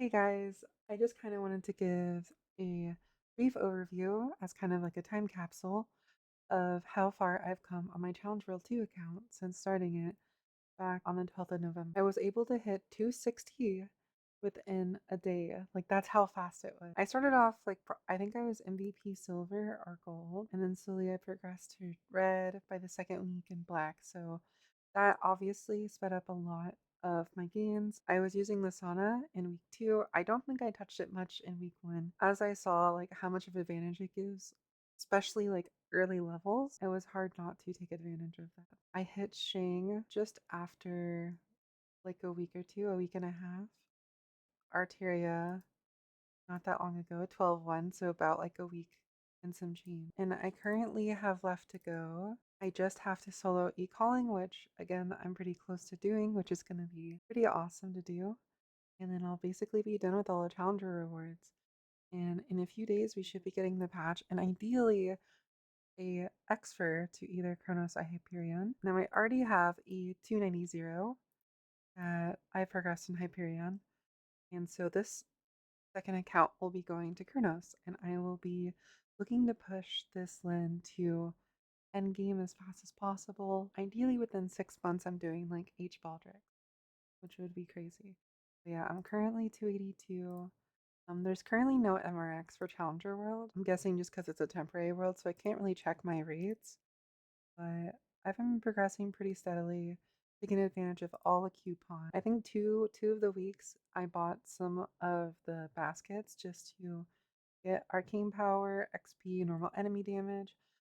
Hey guys, I just kind of wanted to give a brief overview as kind of like a time capsule of how far I've come on my Challenge World 2 account since starting it back on the 12th of November. I was able to hit 260 within a day. Like that's how fast it was. I started off like I think I was MVP silver or gold, and then slowly I progressed to red by the second week and black. So that obviously sped up a lot of my gains. I was using the sauna in week 2. I don't think I touched it much in week 1. As I saw like how much of advantage it gives, especially like early levels, it was hard not to take advantage of that. I hit Shang just after like a week or two, a week and a half. Arteria not that long ago, 12-1, so about like a week and some change. And I currently have left to go. I just have to solo e-calling, which again, I'm pretty close to doing, which is going to be pretty awesome to do. And then I'll basically be done with all the challenger rewards. And in a few days, we should be getting the patch and ideally a Xfer to either Kronos or Hyperion. Now I already have a 290 that I progressed in Hyperion. And so this second account will be going to Kronos, and I will be looking to push this Lynn to endgame as fast as possible. Ideally, within 6 months, I'm doing like H Baldric, which would be crazy. But yeah, I'm currently 282. There's currently no MRX for Challenger World. I'm guessing just because it's a temporary world, so I can't really check my rates. But I've been progressing pretty steadily, taking advantage of all the coupons. I think two of the weeks I bought some of the baskets just to get arcane power, XP, normal enemy damage.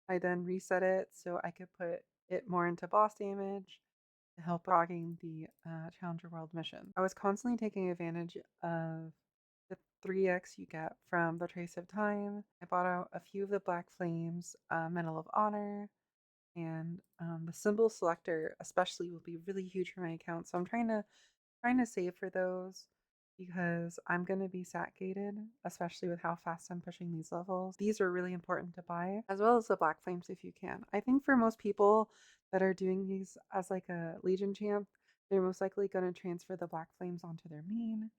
I then reset it so I could put it more into boss damage to help progging the Challenger World mission. I was constantly taking advantage of the 3x you get from the Trace of Time. I bought out a few of the Black Flames, Medal of Honor, and the symbol selector especially will be really huge for my account. So I'm trying to save for those because I'm going to be sat gated, especially with how fast I'm pushing these levels. These are really important to buy, as well as the Black Flames if you can. I think for most people that are doing these as like a Legion champ, they're most likely going to transfer the Black Flames onto their main.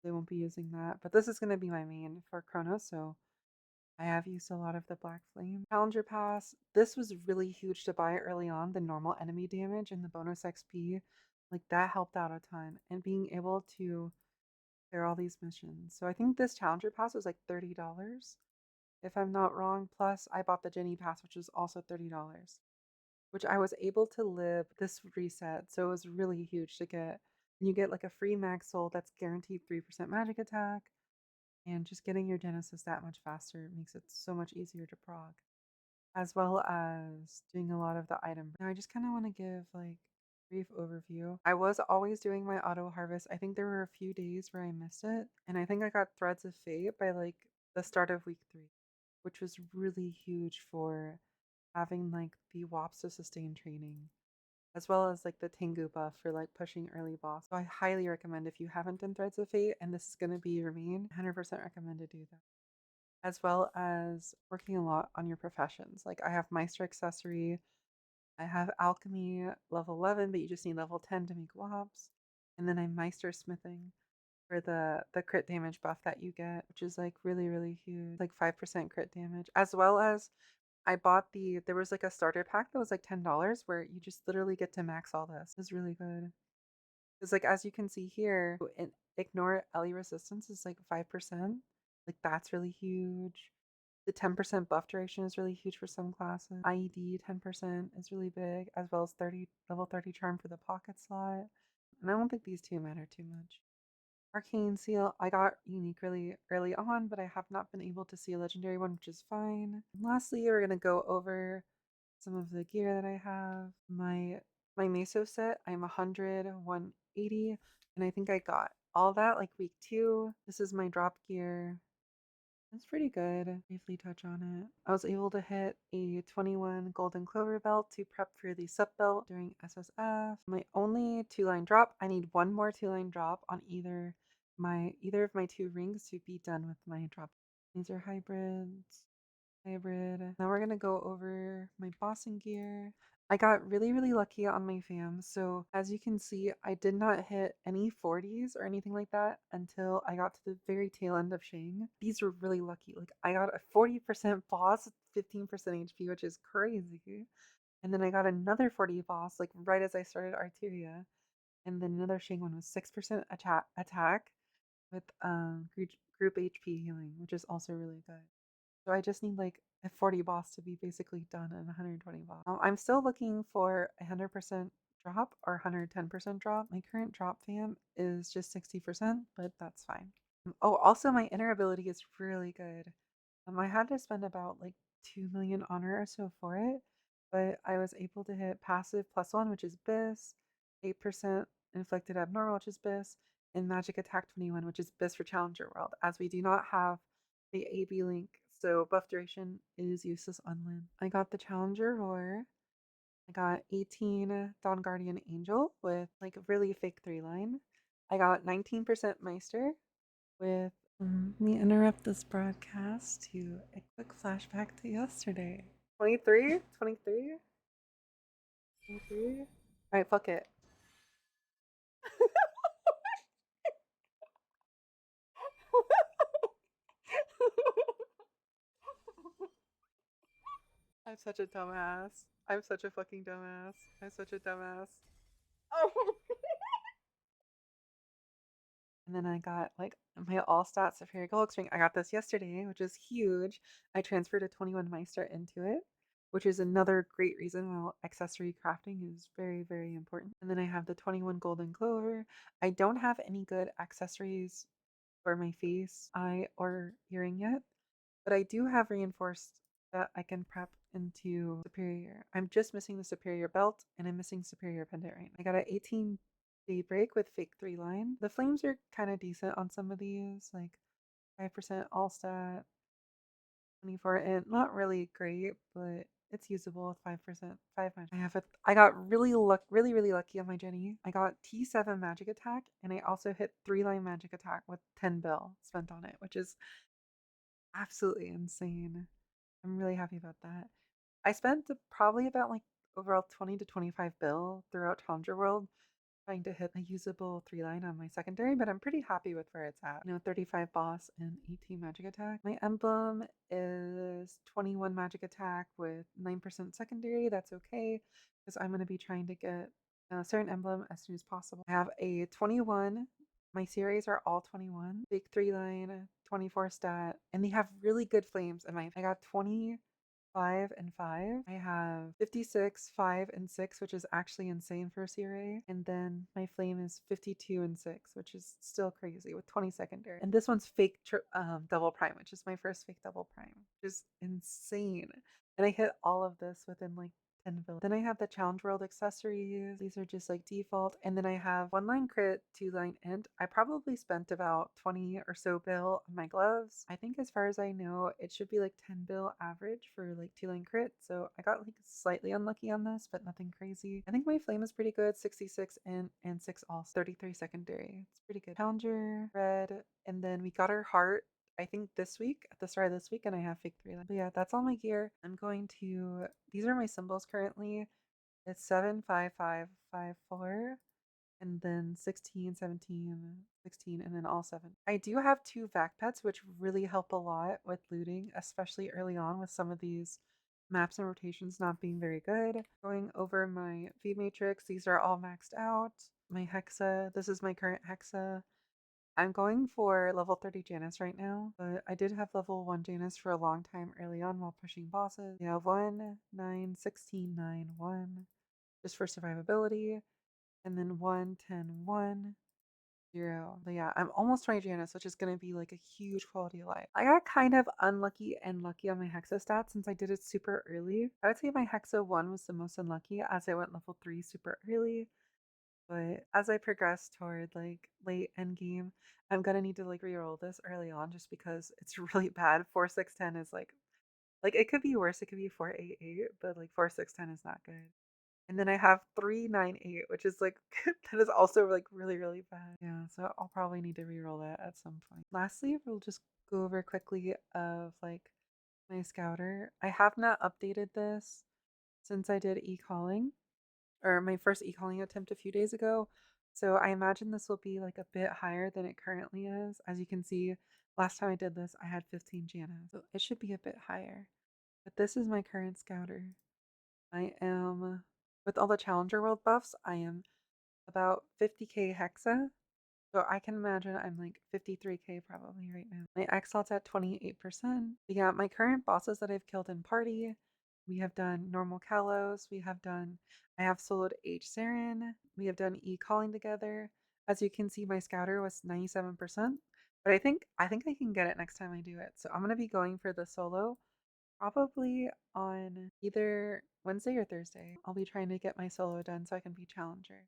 They won't be using that, but this is going to be my main for Kronos, so I have used a lot of the Black Flame. Challenger Pass, this was really huge to buy early on, the normal enemy damage and the bonus XP. Like that helped out a ton. And being able to clear all these missions. So I think this Challenger Pass was like $30, if I'm not wrong. Plus I bought the Jenny Pass, which was also $30, which I was able to live this reset. So it was really huge to get. And you get like a free max soul that's guaranteed 3% magic attack, and just getting your Genesis that much faster makes it so much easier to prog, as well as doing a lot of the item. Now I just kind of want to give like brief overview. I was always doing my auto harvest. I think there were a few days where I missed it, and I think I got Threads of Fate by like the start of week 3, which was really huge for having like the WAPs to sustain training, as well as like the Tengu buff for like pushing early boss. So I highly recommend, if you haven't done Threads of Fate and this is going to be your main, 100% recommend to do that. As well as working a lot on your professions. Like I have Meister accessory, I have alchemy level 11, but you just need level 10 to make WAPs. And then I'm Meister smithing for the crit damage buff that you get, which is like really, really huge, like 5% crit damage. As well as I bought there was like a starter pack that was like $10 where you just literally get to max all this. It's really good. Because like as you can see here, ignore LE resistance is like 5%. Like that's really huge. The 10% buff duration is really huge for some classes. IED 10% is really big, as well as level 30 charm for the pocket slot. And I don't think these two matter too much. Arcane Seal, I got unique really early on, but I have not been able to see a legendary one, which is fine. And lastly, we're gonna go over some of the gear that I have. My Meso set, I'm 100, 180, and I think I got all that like week 2. This is my drop gear. It's pretty good. Briefly touch on it. I was able to hit a 21 golden clover belt to prep for the sub belt during SSF. My only 2-line drop, I need one more 2-line drop on either of my 2 rings to be done with my drop. These are hybrids. Hybrid. Now we're gonna go over my bossing gear. I got really, really lucky on my fam. So as you can see, I did not hit any 40s or anything like that until I got to the very tail end of Shang. These were really lucky. Like I got a 40% boss, 15% HP, which is crazy. And then I got another 40 boss, like right as I started Arteria. And then another Shang one was 6% attack with group HP healing, which is also really good. So I just need like a 40 boss to be basically done and 120 boss. I'm still looking for 100% drop or 110% drop. My current drop fam is just 60%, but that's fine. Oh, also my inner ability is really good. I had to spend about like 2 million honor or so for it, but I was able to hit passive +1, which is BIS, 8% inflicted abnormal, which is BIS, and magic attack 21, which is BIS for Challenger World, as we do not have the AB link, so buff duration is useless on Lynn. I got the Challenger Roar. I got 18 Dawn Guardian Angel with like a really fake 3-line. I got 19% Meister with let me interrupt this broadcast to a quick flashback to yesterday. 23? 23? 23? Alright, fuck it. I'm such a dumbass. I'm such a fucking dumbass. I'm such a dumbass. Oh. And then I got like my all stats Superior Gold String. I got this yesterday, which is huge. I transferred a 21 Meister into it, which is another great reason why accessory crafting is very, very important. And then I have the 21 Golden Clover. I don't have any good accessories for my face, eye, or earring yet, but I do have reinforced that I can prep into Superior. I'm just missing the Superior belt and I'm missing Superior pendant right now. I got an 18 Daybreak with fake 3-line. The flames are kind of decent on some of these, like 5% all stat, 24 and not really great, but it's usable with 5%. 5 magic. I got really lucky on my Jenny. I got T7 magic attack, and I also hit 3-line magic attack with 10 bill spent on it, which is absolutely insane. I'm really happy about that. I spent probably about like overall 20 to 25 bill throughout Challenger World trying to hit a usable 3-line on my secondary, but I'm pretty happy with where it's at. 35 boss and 18 magic attack. My emblem is 21 magic attack with 9% secondary. That's okay because I'm going to be trying to get a certain emblem as soon as possible. I have a 21. My series are all 21. Big 3-line, 24 stat, and they have really good flames in my. I got 20 5 and 5. I have 56, 5, and 6, which is actually insane for a CRA. And then my flame is 52 and 6, which is still crazy with 20 secondary. And this one's fake double prime, which is my first fake double prime, which is insane. And I hit all of this within like 10 bill. Then I have the Challenge World accessories. These are just like default. And then I have 1-line crit, 2-line int. I probably spent about 20 or so bill on my gloves. I think as far as I know, it should be like 10 bill average for like 2-line crit. So I got like slightly unlucky on this, but nothing crazy. I think my flame is pretty good. 66 int and 6 all, 33 secondary. It's pretty good. Challenger, red, and then we got our heart I think this week, at the start of this week, and I have fake 3 left. But yeah, that's all my gear. I'm going to, these are my symbols currently. It's 7, 5, 5, 5, 4, and then 16, 17, 16, and then all 7. I do have 2 vac pets, which really help a lot with looting, especially early on with some of these maps and rotations not being very good. Going over my V matrix, these are all maxed out. My Hexa, this is my current Hexa. I'm going for level 30 Janus right now, but I did have level 1 Janus for a long time early on while pushing bosses. Yeah, 1, 9, 16, 9, 1, just for survivability, and then 1, 10, 1, 0. But yeah, I'm almost 20 Janus, which is going to be like a huge quality of life. I got kind of unlucky and lucky on my Hexa stats since I did it super early. I would say my Hexa 1 was the most unlucky as I went level 3 super early. But as I progress toward like late end game, I'm gonna need to like reroll this early on just because it's really bad. 4-6-10 is like it could be worse. It could be 4-8-8, but like 4-6-10 is not good. And then I have 3-9-8, which is like that is also like really really bad. Yeah, so I'll probably need to reroll that at some point. Lastly, we'll just go over quickly of like my scouter. I have not updated this since I did e-calling, or my first e-calling attempt a few days ago. So I imagine this will be like a bit higher than it currently is. As you can see, last time I did this, I had 15 Janas. So it should be a bit higher. But this is my current scouter. I am, with all the Challenger World buffs, I am about 50k Hexa. So I can imagine I'm like 53k probably right now. My X-Lot's at 28%. But yeah, my current bosses that I've killed in party, we have done normal Kalos, I have soloed H Saren, we have done E calling together. As you can see, my scouter was 97%, but I think I can get it next time I do it. So I'm gonna be going for the solo probably on either Wednesday or Thursday. I'll be trying to get my solo done so I can be challenger.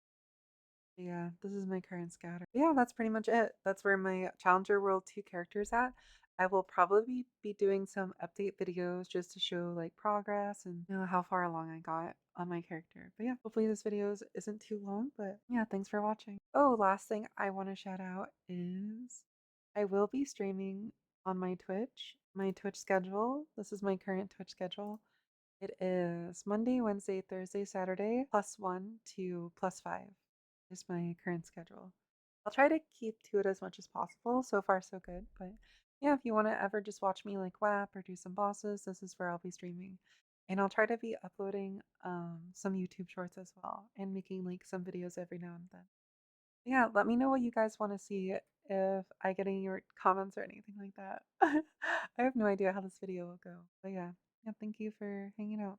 Yeah, this is my current scouter. Yeah, that's pretty much it. That's where my Challenger World 2 character's at. I will probably be doing some update videos just to show like progress and how far along I got on my character. But yeah, hopefully this video isn't too long, but yeah, thanks for watching. Oh, last thing I want to shout out is I will be streaming on my Twitch schedule. This is my current Twitch schedule. It is Monday, Wednesday, Thursday, Saturday, +1 to +5 is my current schedule. I'll try to keep to it as much as possible. So far, so good. But yeah, if you want to ever just watch me like WAP or do some bosses, this is where I'll be streaming. And I'll try to be uploading some YouTube shorts as well and making like some videos every now and then. Yeah, let me know what you guys want to see if I get any comments or anything like that. I have no idea how this video will go. But yeah, thank you for hanging out.